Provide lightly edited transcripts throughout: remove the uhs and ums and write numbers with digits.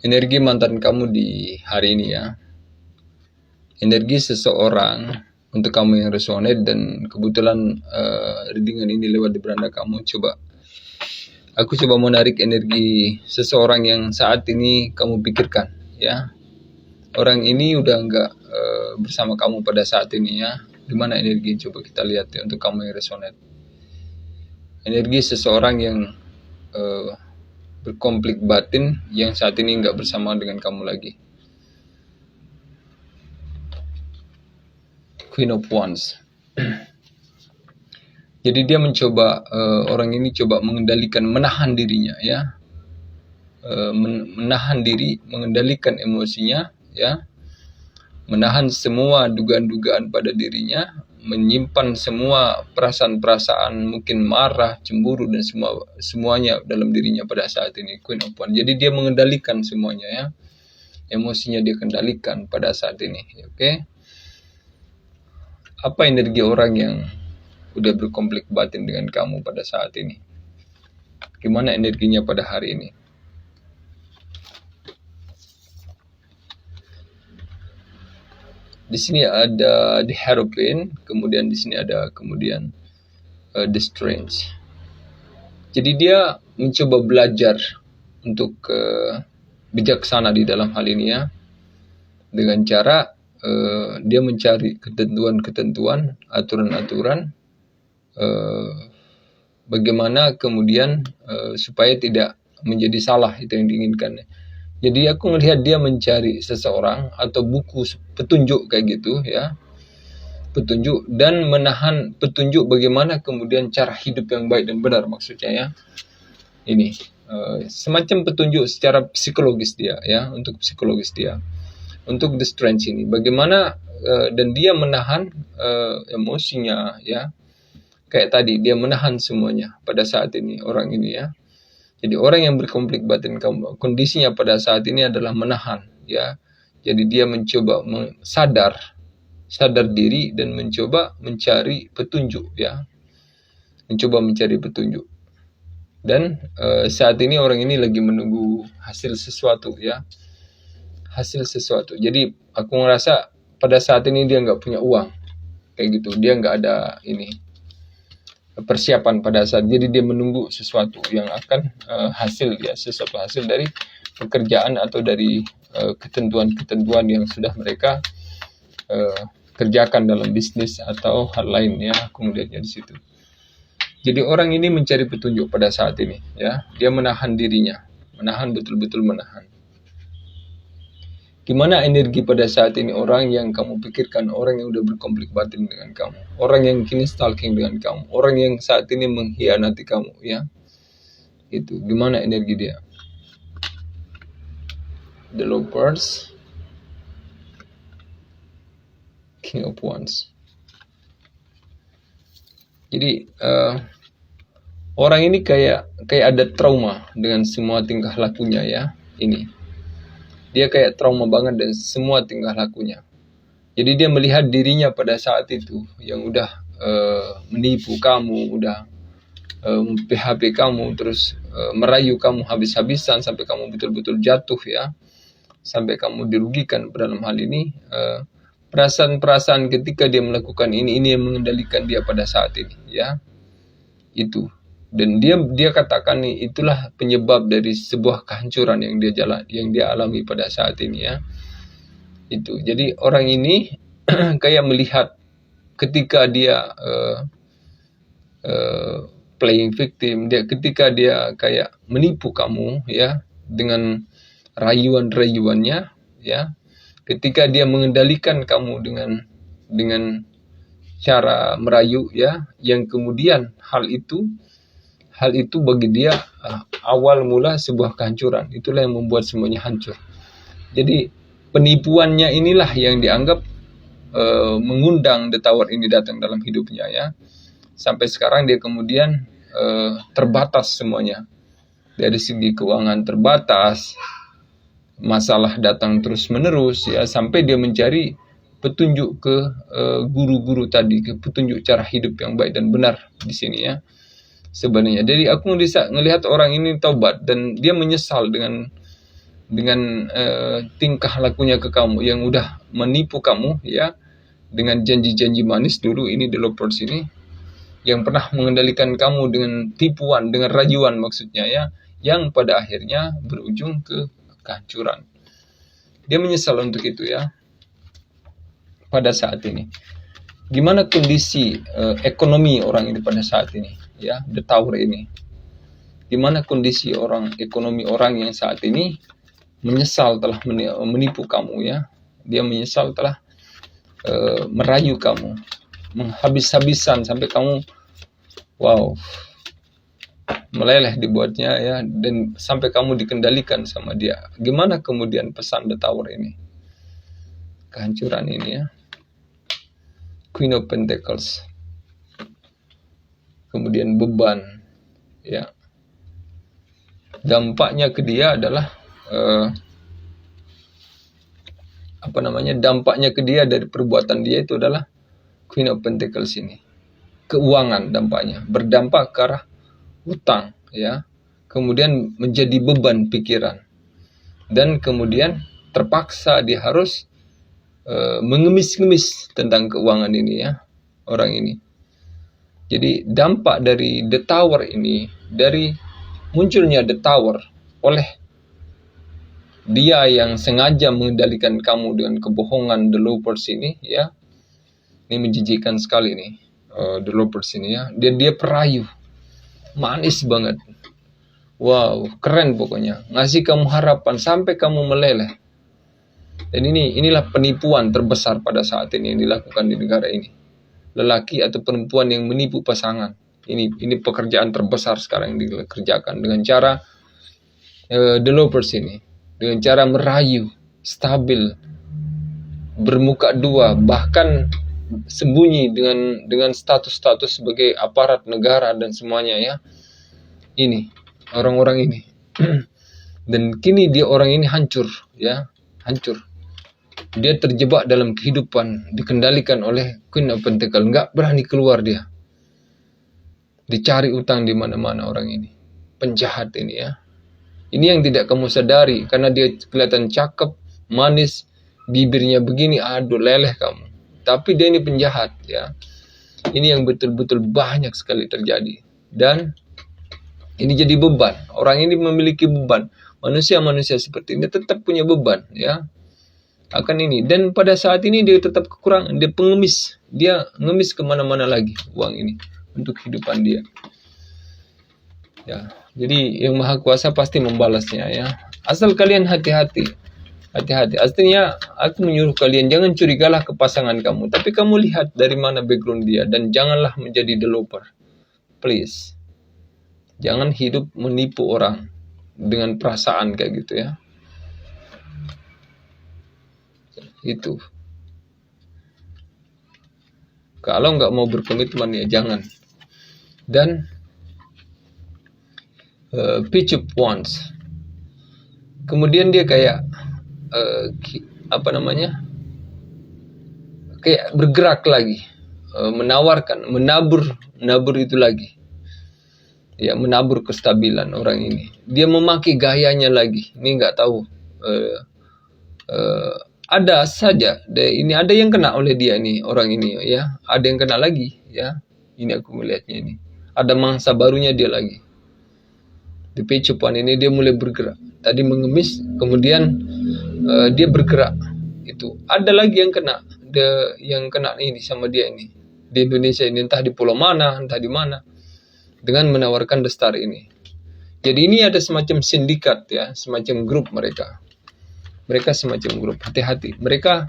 Energi mantan kamu di hari ini ya. Energi seseorang untuk kamu yang resonate dan kebetulan readingan ini lewat di beranda kamu. Aku coba menarik energi seseorang yang saat ini kamu pikirkan ya. Orang ini udah nggak bersama kamu pada saat ini ya. Dimana energi? Coba kita lihat ya untuk kamu yang resonate. Energi seseorang yang berkonflik batin yang saat ini nggak bersama dengan kamu lagi. Queen of Wands. Jadi dia mencoba, orang ini coba mengendalikan, menahan dirinya ya, menahan diri, mengendalikan emosinya ya, menahan semua dugaan-dugaan pada dirinya, menyimpan semua perasaan-perasaan mungkin marah, cemburu dan semuanya dalam dirinya pada saat ini. Queen of Wands. Jadi dia mengendalikan semuanya ya, emosinya dia kendalikan pada saat ini. Oke. Apa energi orang yang udah berkonflik batin dengan kamu pada saat ini? Gimana energinya pada hari ini? Di sini ada the Hierophant, kemudian di sini ada the Strange. Jadi dia mencoba belajar untuk bijaksana di dalam hal ini ya, dengan cara dia mencari ketentuan-ketentuan, aturan-aturan, bagaimana kemudian supaya tidak menjadi salah itu yang diinginkan. Jadi aku melihat dia mencari seseorang atau buku petunjuk kayak gitu ya, petunjuk dan menahan petunjuk bagaimana kemudian cara hidup yang baik dan benar, maksudnya ya. Ini semacam petunjuk secara psikologis dia ya, untuk psikologis dia. Untuk the Strange ini bagaimana dan dia menahan emosinya ya. Kayak tadi dia menahan semuanya pada saat ini orang ini ya. Jadi orang yang berkonflik batin kamu, kondisinya pada saat ini adalah menahan ya. Jadi dia mencoba sadar diri dan mencoba mencari petunjuk ya. Mencoba mencari petunjuk. Dan saat ini orang ini lagi menunggu hasil sesuatu ya. Hasil sesuatu. Jadi aku ngerasa pada saat ini dia nggak punya uang. Kayak gitu. Dia nggak ada persiapan pada saat. Jadi dia menunggu sesuatu yang akan sesuatu hasil dari pekerjaan atau dari ketentuan-ketentuan yang sudah mereka kerjakan dalam bisnis atau hal lain ya. Kemudian di situ. Jadi orang ini mencari petunjuk pada saat ini ya. Dia menahan dirinya, betul-betul menahan. Gimana energi pada saat ini orang yang kamu pikirkan, orang yang udah berkonflik batin dengan kamu, orang yang kini stalking dengan kamu, orang yang saat ini mengkhianati kamu ya. Itu gimana energi dia? The Lovers, King of Wands. Jadi orang ini kayak ada trauma dengan semua tingkah lakunya ya. Ini dia kayak trauma banget dan semua tingkah lakunya. Jadi dia melihat dirinya pada saat itu yang udah menipu kamu, udah PHP kamu, terus merayu kamu habis-habisan sampai kamu betul-betul jatuh ya, sampai kamu dirugikan dalam hal ini. Perasaan-perasaan ketika dia melakukan ini yang mengendalikan dia pada saat ini ya. Itu. Dan dia katakan nih, itulah penyebab dari sebuah kehancuran yang dia alami pada saat ini ya. Itu. Jadi orang ini kayak melihat ketika dia playing victim, ketika dia kayak menipu kamu ya dengan rayuan-rayuannya ya. Ketika dia mengendalikan kamu dengan cara merayu ya, yang kemudian hal itu bagi dia awal mula sebuah kehancuran. Itulah yang membuat semuanya hancur. Jadi penipuannya inilah yang dianggap mengundang The Tower ini datang dalam hidupnya ya. Sampai sekarang dia kemudian terbatas semuanya. Dari segi keuangan terbatas, masalah datang terus menerus ya, sampai dia mencari petunjuk ke guru-guru tadi, ke petunjuk cara hidup yang baik dan benar di sini ya. Sebenarnya. Jadi aku ngelihat orang ini taubat dan dia menyesal dengan dengan tingkah lakunya ke kamu yang udah menipu kamu ya, dengan janji-janji manis dulu ini developers ini yang pernah mengendalikan kamu dengan tipuan, dengan rajuan maksudnya ya, yang pada akhirnya berujung ke kehancuran. Dia menyesal untuk itu ya. Pada saat ini gimana kondisi ekonomi orang ini pada saat ini ya, The Tower ini, gimana kondisi ekonomi orang yang saat ini menyesal telah menipu kamu ya. Dia menyesal telah merayu kamu, menghabis-habisan sampai kamu meleleh dibuatnya ya, dan sampai kamu dikendalikan sama dia. Gimana kemudian pesan The Tower ini? Kehancuran ini ya. Queen of Pentacles. Kemudian beban ya. Dampaknya ke dia adalah dampaknya ke dia dari perbuatan dia itu adalah Queen of Pentacles ini. Keuangan dampaknya, berdampak ke arah hutang ya. Kemudian menjadi beban pikiran. Dan kemudian terpaksa dia harus mengemis-ngemis tentang keuangan ini ya, orang ini. Jadi dampak dari The Tower ini, dari munculnya The Tower oleh dia yang sengaja mengendalikan kamu dengan kebohongan The Lovers ini ya. Ini menjijikan sekali nih The Lovers ini ya. Dia perayu, manis banget. Wow, keren pokoknya. Ngasih kamu harapan sampai kamu meleleh. Dan inilah penipuan terbesar pada saat ini yang dilakukan di negara ini. Lelaki atau perempuan yang menipu pasangan. Ini pekerjaan terbesar sekarang yang dikerjakan dengan cara The Lovers ini. Dengan cara merayu, stabil, bermuka dua, bahkan sembunyi dengan status-status sebagai aparat negara dan semuanya ya. Ini orang-orang ini. Dan kini orang ini hancur ya, hancur. Dia terjebak dalam kehidupan dikendalikan oleh Queen of Pentacles, nggak berani keluar dia. Dicari utang di mana-mana orang ini. Penjahat ini ya. Ini yang tidak kamu sadari karena dia kelihatan cakep, manis, bibirnya begini, aduh leleh kamu. Tapi dia ini penjahat ya. Ini yang betul-betul banyak sekali terjadi. Dan ini jadi beban. Orang ini memiliki beban. Manusia-manusia seperti ini tetap punya beban ya. Akan ini. Dan pada saat ini dia tetap kekurangan. Dia pengemis. Dia ngemis kemana-mana lagi uang ini untuk kehidupan dia. Ya, jadi yang Maha Kuasa pasti membalasnya ya. Asal kalian hati-hati. Hati-hati. Artinya aku menyuruh kalian jangan curigalah ke pasangan kamu. Tapi kamu lihat dari mana background dia. Dan janganlah menjadi developer. Please. Jangan hidup menipu orang dengan perasaan kayak gitu ya. Itu. Kalau nggak mau berkomitmen ya jangan. Dan Page of Wands. Kemudian dia kayak kayak bergerak lagi, menawarkan, menabur itu lagi. Ya, menabur kestabilan orang ini. Dia memakai gayanya lagi. Ini nggak tahu. Ada saja. Ini ada yang kena oleh dia nih orang ini ya. Ada yang kena lagi ya. Ini aku melihatnya ini. Ada mangsa barunya dia lagi. Di Page of Wands ini dia mulai bergerak. Tadi mengemis, kemudian dia bergerak. Itu ada lagi yang kena. Yang kena ini sama dia ini di Indonesia ini, entah di pulau mana, entah di mana, dengan menawarkan The Star ini. Jadi ini ada semacam sindikat ya, semacam grup mereka. Mereka semacam grup. Hati-hati. Mereka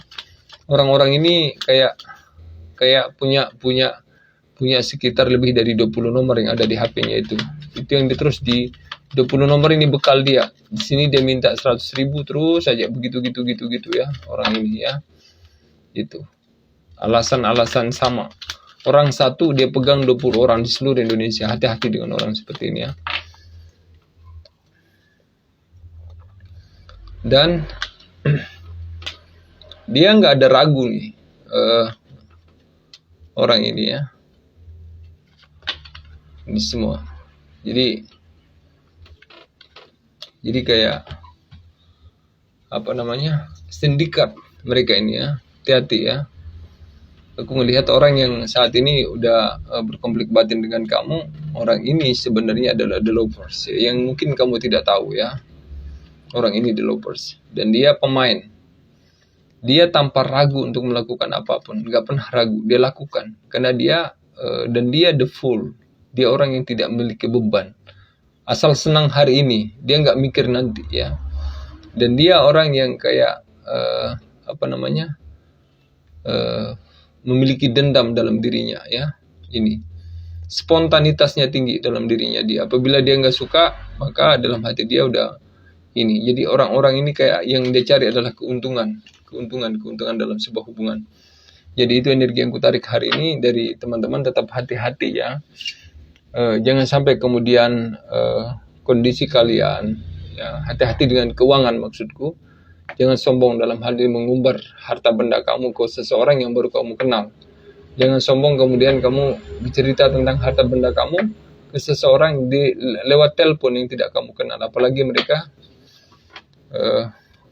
orang-orang ini kayak punya sekitar lebih dari 20 nomor yang ada di HP-nya itu. Itu yang terus di 20 nomor ini bekal dia. Di sini dia minta 100.000 terus saja begitu ya orang ini ya. Itu. Alasan-alasan sama. Orang satu dia pegang 20 orang di seluruh Indonesia. Hati-hati dengan orang seperti ini ya. Dan dia nggak ada ragu nih orang ini ya. Ini semua. Jadi kayak apa namanya, sindikat mereka ini ya. Hati-hati ya. Aku melihat orang yang saat ini udah berkonflik batin dengan kamu, orang ini sebenarnya adalah the lovers, yang mungkin kamu tidak tahu ya. Orang ini the lovers, dan dia pemain. Dia tanpa ragu untuk melakukan apapun, nggak pernah ragu, dia lakukan. Karena dia dan dia the fool, dia orang yang tidak memiliki beban. Asal senang hari ini, dia nggak mikir nanti ya. Dan dia orang yang kayak apa namanya, memiliki dendam dalam dirinya ya. Ini spontanitasnya tinggi dalam dirinya dia. Apabila dia nggak suka, maka dalam hati dia udah ini. Jadi orang-orang ini kayak yang dia cari adalah keuntungan dalam sebuah hubungan. Jadi itu energi yang kutarik hari ini dari teman-teman. Tetap hati-hati ya. Jangan sampai kemudian kondisi kalian ya, hati-hati dengan keuangan maksudku. Jangan sombong dalam hal ini mengumbar harta benda kamu ke seseorang yang baru kamu kenal. Jangan sombong kemudian kamu bercerita tentang harta benda kamu ke seseorang lewat telepon yang tidak kamu kenal. Apalagi mereka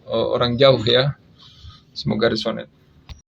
orang jauh ya. Semoga resonate.